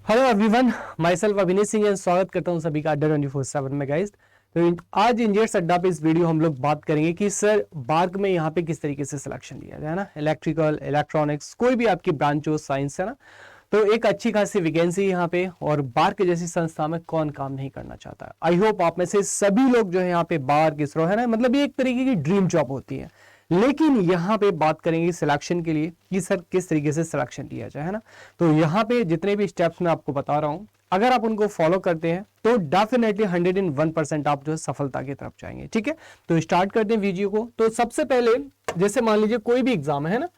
Hello everyone, my self अभिनीत Singh and स्वागत करता हूं सभी का अड्डा 24/7 में गाइस। तो आज इंजीनियर्स अड्डा पे इस वीडियो हम लोग बात करेंगे कि सर बार्क में यहाँ पे किस तरीके से सिलेक्शन लिया जाए ना, इलेक्ट्रिकल, इलेक्ट्रॉनिक्स, कोई भी आपकी ब्रांच हो, साइंस है ना, तो एक अच्छी खासी वैकेंसी यहाँ पे। और बार्क जैसी संस्था में कौन काम नहीं करना चाहता है। आई होप आप में से सभी लोग जो है यहाँ पे बार्क, इसरो है ना, मतलब ये एक तरीके की ड्रीम जॉब होती है। लेकिन यहाँ पे बात करेंगे सिलेक्शन के लिए कि सर किस तरीके से सिलेक्शन लिया जाए, है ना। तो यहाँ पे जितने भी स्टेप्स मैं आपको बता रहा हूँ, अगर आप उनको फॉलो करते हैं तो डेफिनेटली 101% आप जो है सफलता की तरफ जाएंगे। ठीक है, तो स्टार्ट करते हैं वीडियो को। तो सबसे पहले जैसे मान लीजिए कोई भी एग्जाम है ना,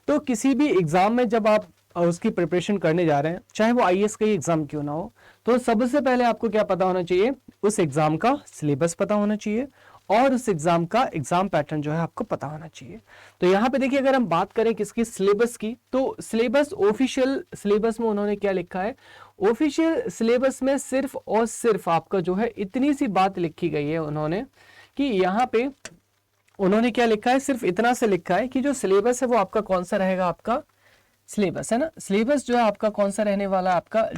तो किसी भी एग्जाम में जब आप उसकी प्रिपरेशन करने जा रहे हैं, चाहे वो आईएएस का ही एग्जाम क्यों ना हो, तो सबसे पहले आपको क्या पता होना चाहिए, उस एग्जाम का सिलेबस पता होना चाहिए और उस एग्जाम का एग्जाम पैटर्न जो है आपको पता होना चाहिए। तो यहाँ पे देखिए, अगर हम बात करें किसकी सिलेबस की, तो सिलेबस, ऑफिशियल सिलेबस में उन्होंने क्या लिखा है, ऑफिशियल सिलेबस में सिर्फ और सिर्फ आपका जो है इतनी सी बात लिखी गई है उन्होंने, कि यहाँ पे उन्होंने क्या लिखा है, सिर्फ इतना से लिखा है कि जो सिलेबस है वो आपका कौन सा रहेगा, आपका सिलेबस है ना, सिलेबस जो है आपका कौन सा रहने वाला है, आपका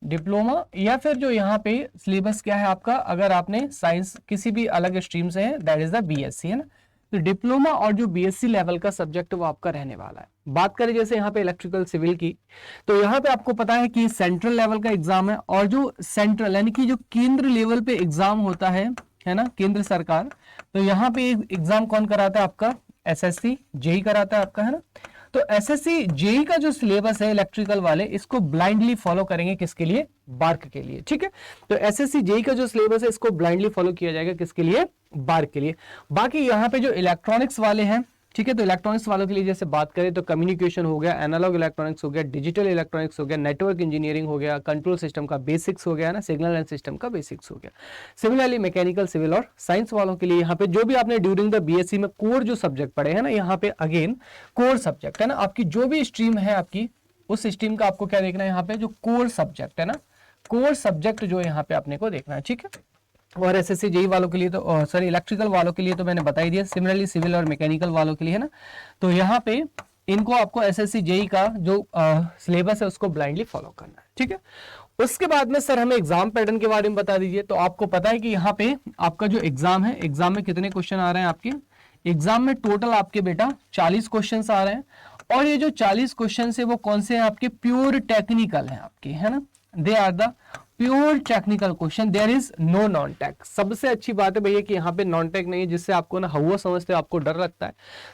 डिप्लोमा या फिर जो यहाँ पे सिलेबस क्या है आपका, अगर आपने साइंस किसी भी अलग स्ट्रीम से है, दैट इज द बीएससी, है ना। तो डिप्लोमा और जो बीएससी लेवल का सब्जेक्ट वो आपका रहने वाला है। बात करें जैसे यहाँ पे इलेक्ट्रिकल सिविल की, तो यहाँ पे आपको पता है कि सेंट्रल लेवल का एग्जाम है, और जो सेंट्रल यानी कि जो केंद्र लेवल पे एग्जाम होता है ना, केंद्र सरकार, तो यहाँ पे एग्जाम कौन कराता है, आपका एसएससी जेई कराता है आपका, है ना। तो एसएससी जेई का जो सिलेबस है इलेक्ट्रिकल वाले, इसको ब्लाइंडली फॉलो करेंगे किसके लिए, बार्क के लिए। ठीक है, तो एसएससी जेई का जो सिलेबस है इसको ब्लाइंडली फॉलो किया जाएगा किसके लिए, बार्क के लिए। बाकी यहाँ पे जो इलेक्ट्रॉनिक्स वाले हैं, ठीक है, तो इलेक्ट्रॉनिक्स वालों के लिए जैसे बात करें तो कम्युनिकेशन हो गया, एनालॉग इलेक्ट्रॉनिक्स हो गया, डिजिटल इलेक्ट्रॉनिक्स हो गया, नेटवर्क इंजीनियरिंग हो गया, कंट्रोल सिस्टम का बेसिक्स हो गया ना, सिग्नल एंड सिस्टम का बेसिक्स हो गया। सिमिलरली मैकेनिकल, सिविल और साइंस वालों के लिए यहाँ पे जो भी आपने ड्यूरिंग द बीएससी में कोर जो सब्जेक्ट पढ़े हैं ना, यहाँ पे अगेन कोर सब्जेक्ट है ना, आपकी जो भी स्ट्रीम है आपकी, उस स्ट्रीम का आपको क्या देखना है, यहाँ पे जो कोर सब्जेक्ट है ना, कोर सब्जेक्ट जो यहाँ पे अपने को देखना है। ठीक है, और एसएससी जेई वालों के लिए तो सॉरी इलेक्ट्रिकल वालों के लिए तो मैंने बता ही दिया। सिमिलरली सिविल और मैकेनिकल वालों के लिए, है ना, तो यहाँ पे इनको आपको एसएससी जेई का जो सिलेबस है उसको ब्लाइंडली फॉलो करना है। ठीक है, उसके बाद में सर हमें एग्जाम पैटर्न के बारे में बता दीजिए। तो आपको पता है कि यहाँ पे आपका जो एग्जाम है, एग्जाम में कितने क्वेश्चन आ रहे हैं आपके, एग्जाम में टोटल आपके बेटा 40 क्वेश्चन आ रहे हैं, और ये जो 40 क्वेश्चन है वो कौन से हैं आपके, प्योर टेक्निकल हैं आपके, है ना, they are the pure technical question, there is no non tech. सबसे अच्छी बात है भैया कि यहाँ पे नॉन टेक नहीं है, जिससे आपको ना हवा समझते हो, आपको डर लगता है।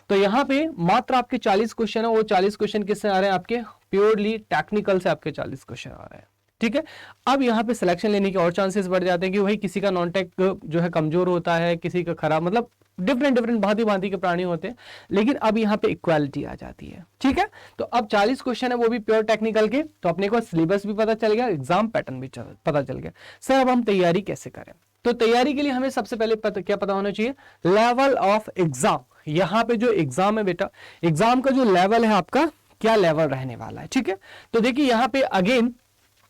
तो यहाँ पे मात्र आपके 40 क्वेश्चन है, वो 40 क्वेश्चन किससे आ रहे हैं, आपके प्योरली टेक्निकल से आपके 40 क्वेश्चन आ रहे हैं। ठीक है, अब यहाँ पे सिलेक्शन लेने के और चांसेस बढ़ जाते हैं कि भाई किसी का नॉन टेक जो है कमजोर होता है, किसी का खराब, मतलब डिफरेंट भांति भांति के प्राणी होते हैं, लेकिन अब यहाँ पे इक्वालिटी आ जाती है। ठीक है, तो अब 40 क्वेश्चन है वो भी प्योर टेक्निकल के, तो अपने को सिलेबस भी पता चल गया, एग्जाम पैटर्न भी पता चल गया। सर अब हम तैयारी कैसे करें, तो तैयारी के लिए हमें सबसे पहले क्या पता होना चाहिए, लेवल ऑफ एग्जाम। यहाँ पे जो एग्जाम है बेटा, एग्जाम का जो लेवल है आपका, क्या लेवल रहने वाला है। ठीक है, तो देखिए यहाँ पे अगेन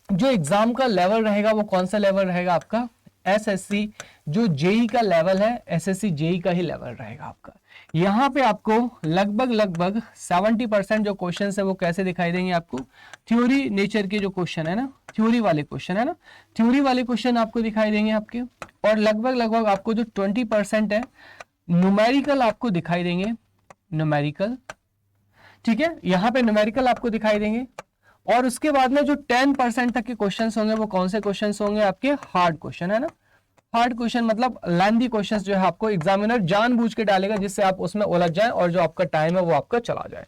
जो एग्जाम का लेवल रहेगा वो कौन सा लेवल रहेगा आपका, एसएससी जो जेई का लेवल है, एसएससी जेई का ही लेवल रहेगा आपका। यहाँ पे आपको लगभग 70% जो क्वेश्चन है वो कैसे दिखाई देंगे आपको, थ्योरी नेचर के जो क्वेश्चन है ना, थ्योरी वाले क्वेश्चन है ना, थ्योरी वाले क्वेश्चन आपको दिखाई देंगे आपके, और लगभग आपको जो 20% है न्यूमेरिकल आपको दिखाई देंगे, न्यूमेरिकल। ठीक है, यहाँ पे न्यूमेरिकल आपको दिखाई देंगे, और उसके बाद में जो 10% तक के क्वेश्चंस होंगे वो कौन से क्वेश्चंस होंगे, आपके हार्ड क्वेश्चन, है ना। हार्ड क्वेश्चन मतलब लेंथी क्वेश्चंस जो है आपको एग्जामिनर जानबूझ के डालेगा, जिससे आप उसमें उलझ जाए और जो आपका टाइम है वो आपका चला जाए।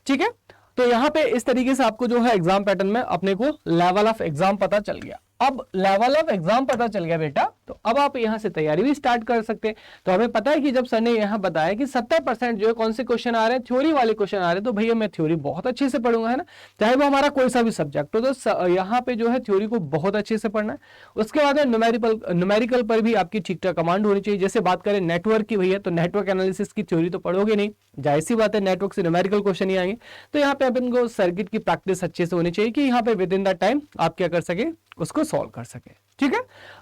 ठीक है, तो यहाँ पे इस तरीके से आपको जो है एग्जाम पैटर्न में अपने को लेवल ऑफ एग्जाम पता चल गया। अब लेवल ऑफ एग्जाम पता चल गया बेटा, तो अब आप यहाँ से तैयारी भी स्टार्ट कर सकते हैं। तो हमें पता है कि जब सर ने यहाँ बताया कि 70% जो है कौन से क्वेश्चन आ रहे हैं, थ्योरी वाले क्वेश्चन आ रहे हैं, तो भैया मैं थ्योरी बहुत अच्छे से पढ़ूंगा, है ना, चाहे वो हमारा कोई सा भी सब्जेक्ट हो। तो यहाँ पे जो है थ्योरी को बहुत अच्छे से पढ़ना है। उसके बाद न्यूमेरिकल पर भी आपकी ठीक ठाक कमांड होनी चाहिए। जैसे बात करें नेटवर्क की भैया, तो नेटवर्क एनालिसिस की थ्योरी तो पढ़ोगे नहीं, जाहिर सी बात है नेटवर्क से न्यूमेरिकल क्वेश्चन ही आएंगे। तो यहाँ पे अपन को सर्किट की प्रैक्टिस अच्छे से होनी चाहिए कि यहाँ पे विद इन द टाइम आप क्या कर सके, उसको सॉल्व कर सके। ठीक है,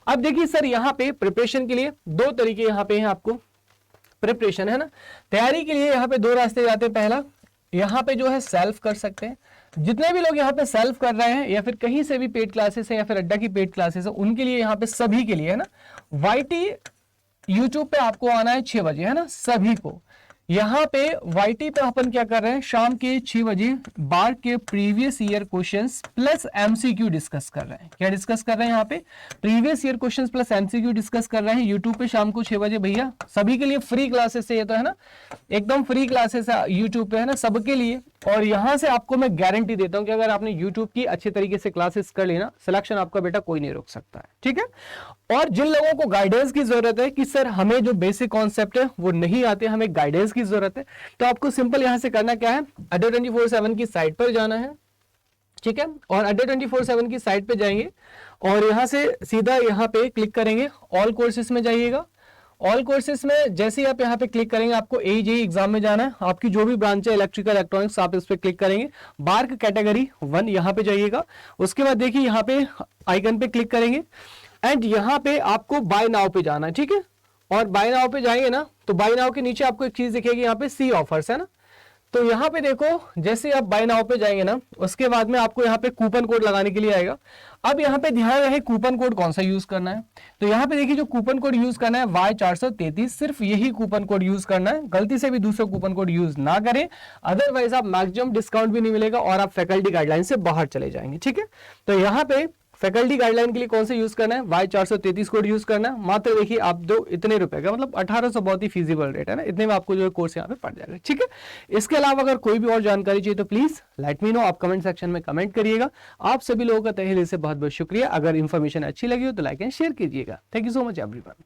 अब देखिए सर यहाँ पे प्रिपरेशन के लिए दो तरीके यहाँ पे हैं आपको प्रिपरेशन, है ना। तैयारी के लिए यहाँ पे दो रास्ते जाते हैं। पहला यहाँ पे जो है सेल्फ कर सकते हैं। जितने भी लोग यहाँ पे सेल्फ कर रहे हैं या फिर कहीं से भी पेड क्लासेस है या फिर अड्डा की पेड क्लासेस है, उनके लिए यहाँ पे सभी के लिए है ना, वाईटी यूट्यूब पे आपको आना है 6 बजे, है ना, सभी को। यहाँ पे वाईटी पे अपन क्या कर रहे हैं, शाम के 6 बजे बार के previous year questions plus MCQ discuss कर रहे हैं। क्या डिस्कस कर रहे हैं यहाँ पे, previous year questions plus MCQ discuss कर रहे हैं यूट्यूब पे शाम को 6 बजे। भैया सभी के लिए फ्री क्लासेस है ये तो, है ना, एकदम फ्री क्लासेस है यूट्यूब पे, है ना, सबके लिए। और यहां से आपको मैं गारंटी देता हूं कि अगर आपने यूट्यूब की अच्छे तरीके से क्लासेस कर ली ना, सिलेक्शन आपका बेटा कोई नहीं रोक सकता है, ठीक है। और जिन लोगों को गाइडेंस की जरूरत है कि सर हमें जो बेसिक कॉन्सेप्ट है वो नहीं आते, हमें गाइडेंस की जरूरत है, तो आपको सिंपल यहां से करना क्या है, अड्डा 24/7 की साइट पर जाना है, ठीक है। और अड्डा 24/7 की साइट पे जाएंगे और यहां से सीधा यहां पे क्लिक करेंगे, ऑल कोर्सेज में जाइएगा। ऑल कोर्सेज में जैसे ही आप यहाँ पे क्लिक करेंगे, आपको AJE एग्जाम में जाना है, आपकी जो भी ब्रांच है इलेक्ट्रिकल इलेक्ट्रॉनिक्स, आप इस पे क्लिक करेंगे, बार्क कैटेगरी 1 यहाँ पे जाइएगा। उसके बाद देखिए यहाँ पे आइकन पे क्लिक करेंगे एंड यहाँ पे आपको बाय नाउ पे जाना है, ठीक है। और बाय नाउ पे जाएंगे ना, तो बाय नाउ के नीचे आपको एक चीज दिखेगी यहाँ पे, सी ऑफर्स, है ना। तो यहाँ पे देखो, जैसे आप बाय नाउ पे जाएंगे ना, उसके बाद में आपको यहाँ पे कूपन कोड लगाने के लिए आएगा। अब यहाँ पे ध्यान रहे कूपन कोड कौन सा यूज करना है। तो यहाँ पे देखिए जो कूपन कोड यूज करना है Y433, सिर्फ यही कूपन कोड यूज करना है, गलती से भी दूसरा कूपन कोड यूज ना करें, अदरवाइज आप मैक्सिमम डिस्काउंट भी नहीं मिलेगा और आप फैकल्टी गाइडलाइन से बाहर चले जाएंगे, ठीक है। तो यहाँ पे फैकल्टी गाइडलाइन के लिए कौन से यूज करना है, Y433 कोड यूज करना है। मात्र देखिए आप दो इतने रुपए का, मतलब 1800, बहुत ही फीजिबल रेट है ना, इतने में आपको जो है कोर्स यहाँ पे पड़ जाएगा, ठीक है। इसके अलावा अगर कोई भी और जानकारी चाहिए तो प्लीज लेट मी नो, आप कमेंट सेक्शन में कमेंट करिएगा। आप सभी लोगों का तहे दिल से बहुत बहुत शुक्रिया। अगर इन्फॉर्मेशन अच्छी लगी हो तो लाइक एंड शेयर कीजिएगा। Thank you so much everyone.